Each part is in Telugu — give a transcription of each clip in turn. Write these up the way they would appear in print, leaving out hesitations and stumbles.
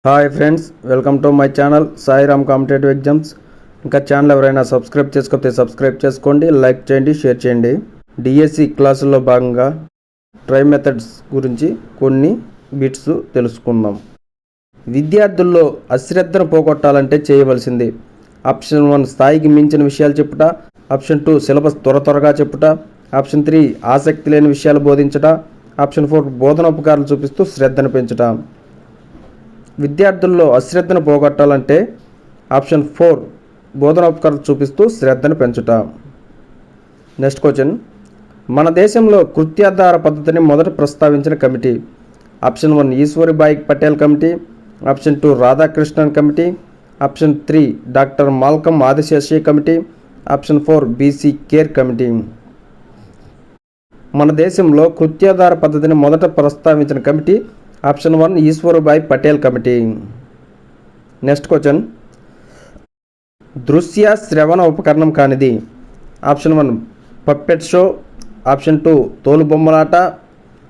Hi friends, welcome to my channel Sairam competitive exams. ఇంకా ఛానల్ ఎవరైనా సబ్స్క్రైబ్ చేసుకోకపోతే సబ్స్క్రైబ్ చేసుకోండి, లైక్ చేయండి, షేర్ చేయండి. డిఎస్సి క్లాసుల్లో భాగంగా ట్రై మెథడ్స్ గురించి కొన్ని బిట్స్ తెలుసుకుందాం. విద్యార్థుల్లో అశ్రద్ధను పోగొట్టాలంటే చేయవలసింది: ఆప్షన్ 1 స్థాయికి మించిన విషయాలు చెప్పుట, ఆప్షన్ 2 సిలబస్ త్వరగా చెప్పుట, ఆప్షన్ 3 ఆసక్తి లేని విషయాలు బోధించట, ఆప్షన్ 4 బోధనోపకారాలు చూపిస్తూ శ్రద్ధను పెంచుట. విద్యార్థుల్లో అశ్రద్ధను పోగొట్టాలంటే ఆప్షన్ 4 బోధనోపకారాలు చూపిస్తూ శ్రద్ధను పెంచుట. నెక్స్ట్ క్వశ్చన్: మన దేశంలో కృత్యాధార పద్ధతిని మొదట ప్రస్తావించిన committee? Option 1 Eshwaribai Patel committee, option 2 Radhakrishnan committee, option 3 doctor Malcolm Adiseshiah committee, option 4 B C Kher committee. మన దేశంలో కృత్యాధార పద్ధతిని మొదట ప్రస్తావించిన committee option 1 Eshwaribai Patel committee. Next question: దృశ్య శ్రవణ ఉపకరణం కానిది? ఆప్షన్ 1 పప్పెట్ షో, ఆప్షన్ 2 తోలుబొమ్మలాట,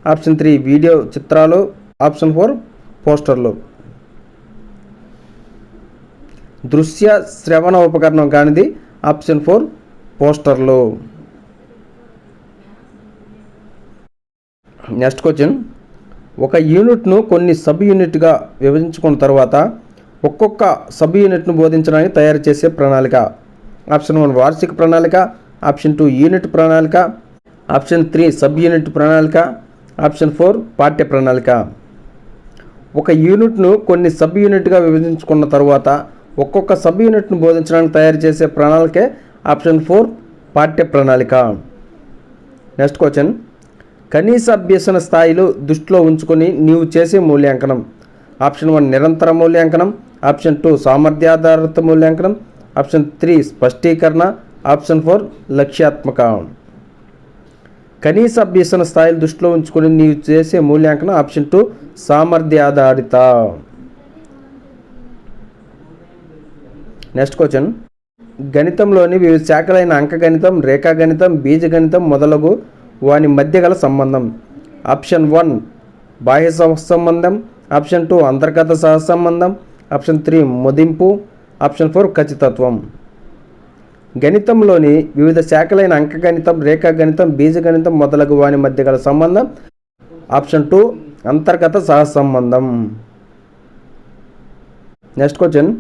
ఆప్షన్ 3 వీడియో చిత్రాలు, ఆప్షన్ 4 పోస్టర్లు. దృశ్య శ్రవణ ఉపకరణం కానిది ఆప్షన్ 4 పోస్టర్లు. నెక్స్ట్ క్వశ్చన్: ఒక యూనిట్ను కొన్ని సబ్ యూనిట్గా విభజించుకున్న తర్వాత ఒక్కొక్క సబ్ యూనిట్ను బోధించడానికి తయారు చేసే ప్రణాళిక? ఆప్షన్ 1 వార్షిక ప్రణాళిక, ఆప్షన్ 2 యూనిట్ ప్రణాళిక, ఆప్షన్ 3 సబ్ యూనిట్ ప్రణాళిక, ఆప్షన్ 4 పాఠ్య ప్రణాళిక. ఒక యూనిట్ను కొన్ని సబ్ యూనిట్గా విభజించుకున్న తర్వాత ఒక్కొక్క సబ్ యూనిట్ను బోధించడానికి తయారు చేసే ప్రణాళికే ఆప్షన్ 4 పాఠ్య ప్రణాళిక. నెక్స్ట్ క్వశ్చన్: కనీస అభ్యసన స్థాయిలు దృష్టిలో ఉంచుకొని నీవు చేసే మూల్యాంకనం? ఆప్షన్ 1 నిరంతర మూల్యాంకనం, ఆప్షన్ 2 సామర్థ్యాధారిత మూల్యాంకనం, ఆప్షన్ 3 స్పష్టీకరణ, ఆప్షన్ 4 లక్ష్యాత్మక. కనీస అభ్యసన స్థాయిలు దృష్టిలో ఉంచుకొని నీవు చేసే మూల్యాంకనం ఆప్షన్ 2 సామర్థ్యాధారిత. నెక్స్ట్ క్వశ్చన్: గణితంలోని వివిధ శాఖలైన అంకగణితం, రేఖాగణితం, బీజగణితం మొదలగు వాని మధ్య గల సంబంధం? ఆప్షన్ 1 బాహ్య సహసంబంధం, ఆప్షన్ 2 అంతర్గత సహసంబంధం, ఆప్షన్ 3 మదింపు, ఆప్షన్ 4 ఖచ్చితత్వం. గణితంలోని వివిధ శాఖలైన అంకగణితం, రేఖాగణితం, బీజగణితం మొదలగు వాని మధ్య గల సంబంధం ఆప్షన్ 2 అంతర్గత సహసంబంధం. నెక్స్ట్ క్వశ్చన్: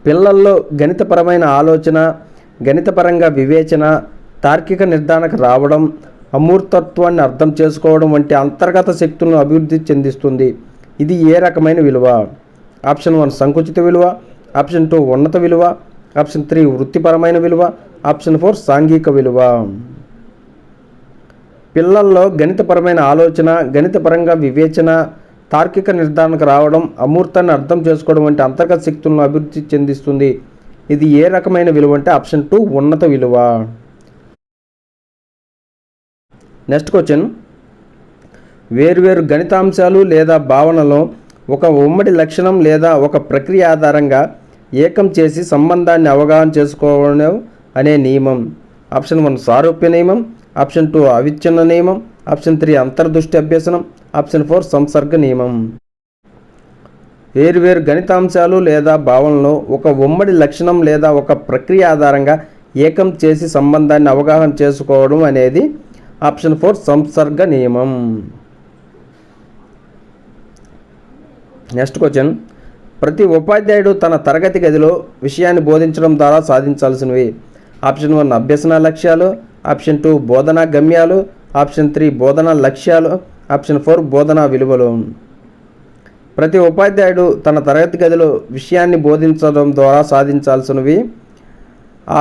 పిల్లల్లో గణితపరమైన ఆలోచన, గణితపరంగా వివేచన, తార్కిక నిర్ధారణకు రావడం, అమూర్తత్వాన్ని అర్థం చేసుకోవడం వంటి అంతర్గత శక్తులను అభివృద్ధి చెందిస్తుంది. ఇది ఏ రకమైన విలువ? ఆప్షన్ 1 సంకుచిత విలువ, ఆప్షన్ 2 ఉన్నత విలువ, ఆప్షన్ 3 వృత్తిపరమైన విలువ, ఆప్షన్ 4 సాంఘిక విలువ. పిల్లల్లో గణితపరమైన ఆలోచన, గణితపరంగా వివేచన, తార్కిక నిర్ధారణకు రావడం, అమూర్తాన్ని అర్థం చేసుకోవడం వంటి అంతర్గత శక్తులను అభివృద్ధి చెందిస్తుంది. ఇది ఏ రకమైన విలువ అంటే ఆప్షన్ 2 ఉన్నత విలువ. నెక్స్ట్ క్వశ్చన్: వేర్వేరు గణితాంశాలు లేదా భావనలో ఒక ఉమ్మడి లక్షణం లేదా ఒక ప్రక్రియ ఆధారంగా ఏకం చేసి సంబంధాన్ని అవగాహన చేసుకోవడం అనే నియమం? ఆప్షన్ 1 సారూప్య నియమం, ఆప్షన్ 2 అవిచ్ఛిన్న నియమం, ఆప్షన్ 3 అంతర్దృష్టి అభ్యసనం, ఆప్షన్ 4 సంసర్గ నియమం. వేర్వేరు గణితాంశాలు లేదా భావనలో ఒక ఉమ్మడి లక్షణం లేదా ఒక ప్రక్రియ ఆధారంగా ఏకం చేసి సంబంధాన్ని అవగాహన చేసుకోవడం అనేది ఆప్షన్ 4 సంసర్గ నియమం. నెక్స్ట్ క్వశ్చన్: ప్రతి ఉపాధ్యాయుడు తన తరగతి గదిలో విషయాన్ని బోధించడం ద్వారా సాధించాల్సినవి? ఆప్షన్ 1 అభ్యసన లక్ష్యాలు, ఆప్షన్ 2 బోధనా గమ్యాలు, ఆప్షన్ 3 బోధనా లక్ష్యాలు, ఆప్షన్ 4 బోధనా విలువలు. ప్రతి ఉపాధ్యాయుడు తన తరగతి గదిలో విషయాన్ని బోధించడం ద్వారా సాధించాల్సినవి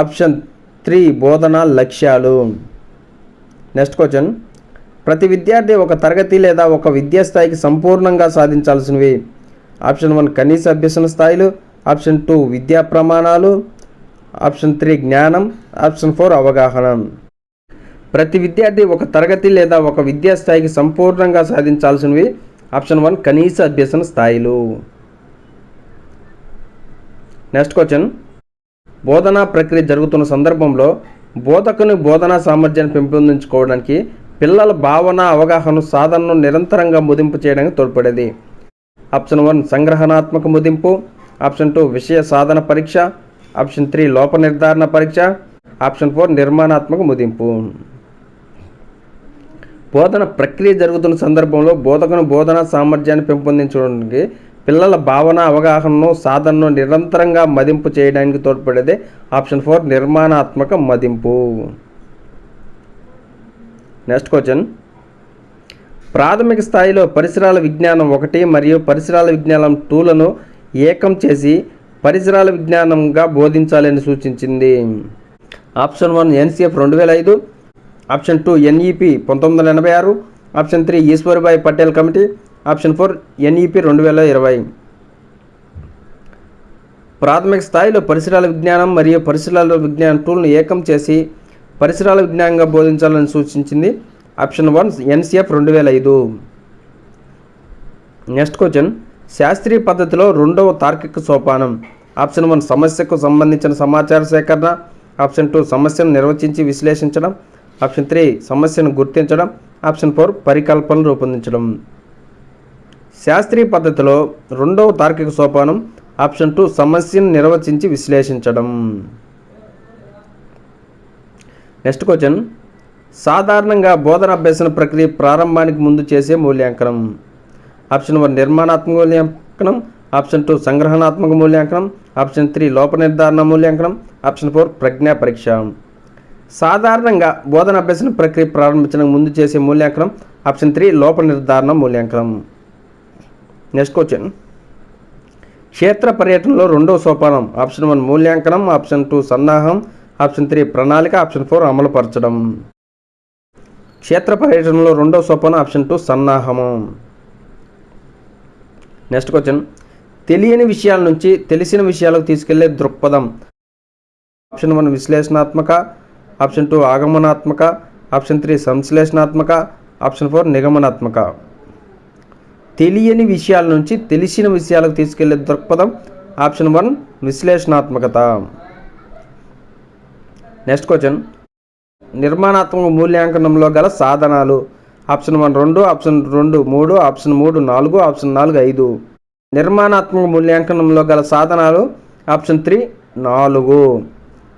ఆప్షన్ 3 బోధనా లక్ష్యాలు. నెక్స్ట్ క్వశ్చన్: ప్రతి విద్యార్థి ఒక తరగతి లేదా ఒక విద్యాస్థాయికి సంపూర్ణంగా సాధించాల్సినవి? ఆప్షన్ 1 కనీస అభ్యసన స్థాయిలు, ఆప్షన్ 2 విద్యా ప్రమాణాలు, ఆప్షన్ 3 జ్ఞానం, ఆప్షన్ 4 అవగాహన. ప్రతి విద్యార్థి ఒక తరగతి లేదా ఒక విద్యాస్థాయికి సంపూర్ణంగా సాధించాల్సినవి ఆప్షన్ 1 కనీస అభ్యసన స్థాయిలు. నెక్స్ట్ క్వశ్చన్: బోధనా ప్రక్రియ జరుగుతున్న సందర్భంలో బోధకుని బోధనా సామర్థ్యాన్ని పెంపొందించుకోవడానికి పిల్లల భావన అవగాహన సాధనను నిరంతరంగా మదింపు చేయడానికి తోడ్పడేది. ఆప్షన్ 1 సంగ్రహణాత్మక మదింపు, ఆప్షన్ 2 విషయ సాధన పరీక్ష, ఆప్షన్ 3 లోప నిర్ధారణ పరీక్ష, ఆప్షన్ 4 నిర్మాణాత్మక మదింపు. బోధన ప్రక్రియ జరుగుతున్న సందర్భంలో బోధకుని బోధనా సామర్థ్యాన్ని పెంపొందించడానికి పిల్లల భావన అవగాహనను సాధనను నిరంతరంగా మదింపు చేయడానికి తోడ్పడేదే ఆప్షన్ 4 నిర్మాణాత్మక మదింపు. నెక్స్ట్ క్వశ్చన్, ప్రాథమిక స్థాయిలో పరిసరాల విజ్ఞానం 1 మరియు పరిసరాల విజ్ఞానం 2లను ఏకం చేసి పరిసరాల విజ్ఞానంగా బోధించాలని సూచించింది. Option 1 NCF 2005, option 2 NEP 1986, option 3 Ishwarbhai Patel committee, option 4 NEP 2020. ప్రాథమిక స్థాయిలో పరిసరాల విజ్ఞానం మరియు పరిసరాల విజ్ఞానం 2లను ఏకం చేసి పరిసరాల విజ్ఞానంగా బోధించాలని సూచించింది ఆప్షన్ 1 NCF 2005. నెక్స్ట్ క్వశ్చన్, శాస్త్రీయ పద్ధతిలో రెండవ తార్కిక సోపానం. ఆప్షన్ 1 సమస్యకు సంబంధించిన సమాచార సేకరణ, ఆప్షన్ 2 సమస్యను నిర్వచించి విశ్లేషించడం, ఆప్షన్ 3 సమస్యను గుర్తించడం, ఆప్షన్ 4 పరికల్పనలు రూపొందించడం. శాస్త్రీయ పద్ధతిలో రెండవ తార్కిక సోపానం ఆప్షన్ 2 సమస్యను నిర్వచించి విశ్లేషించడం. నెక్స్ట్ క్వశ్చన్, సాధారణంగా బోధన అభ్యసన ప్రక్రియ ప్రారంభానికి ముందు చేసే మూల్యాంకనం. ఆప్షన్ 1 నిర్మాణాత్మక మూల్యాంకనం, ఆప్షన్ 2 సంగ్రహణాత్మక మూల్యాంకనం, ఆప్షన్ 3 లోప నిర్ధారణ మూల్యాంకనం, ఆప్షన్ 4 ప్రజ్ఞా పరీక్ష. సాధారణంగా బోధన అభ్యసన ప్రక్రియ ప్రారంభించడానికి ముందు చేసే మూల్యాంకనం ఆప్షన్ 3 లోప నిర్ధారణ మూల్యాంకనం. నెక్స్ట్ క్వశ్చన్, క్షేత్ర పర్యటనలో రెండవ సోపానం. ఆప్షన్ 1 మూల్యాంకనం, ఆప్షన్ 2 సన్నాహం, ఆప్షన్ 3 ప్రణాళిక, ఆప్షన్ 4 అమలుపరచడం. క్షేత్ర పర్యటనలో రెండవ సోపానం ఆప్షన్ 2 సన్నాహము. నెక్స్ట్ క్వశ్చన్, తెలియని విషయాల నుంచి తెలిసిన విషయాలకు తీసుకెళ్లే దృక్పథం. ఆప్షన్ 1 విశ్లేషణాత్మక, ఆప్షన్ 2 ఆగమనాత్మక, ఆప్షన్ 3 సంశ్లేషణాత్మక, ఆప్షన్ 4 నిగమనాత్మక. తెలియని విషయాల నుంచి తెలిసిన విషయాలకు తీసుకెళ్లే దృక్పథం ఆప్షన్ 1 విశ్లేషణాత్మకత. నెక్స్ట్ క్వశ్చన్, నిర్మాణాత్మక మూల్యాంకనంలో గల సాధనాలు. Option 1 2, option 2 3, option 3 4, option 4 5. నిర్మాణాత్మక మూల్యాంకనంలో గల సాధనాలు option 3 4.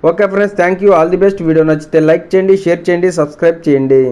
Okay friends, thank you, all the best. Video నచ్చితే లైక్ చేయండి, షేర్ చేయండి, సబ్స్క్రైబ్ చేయండి.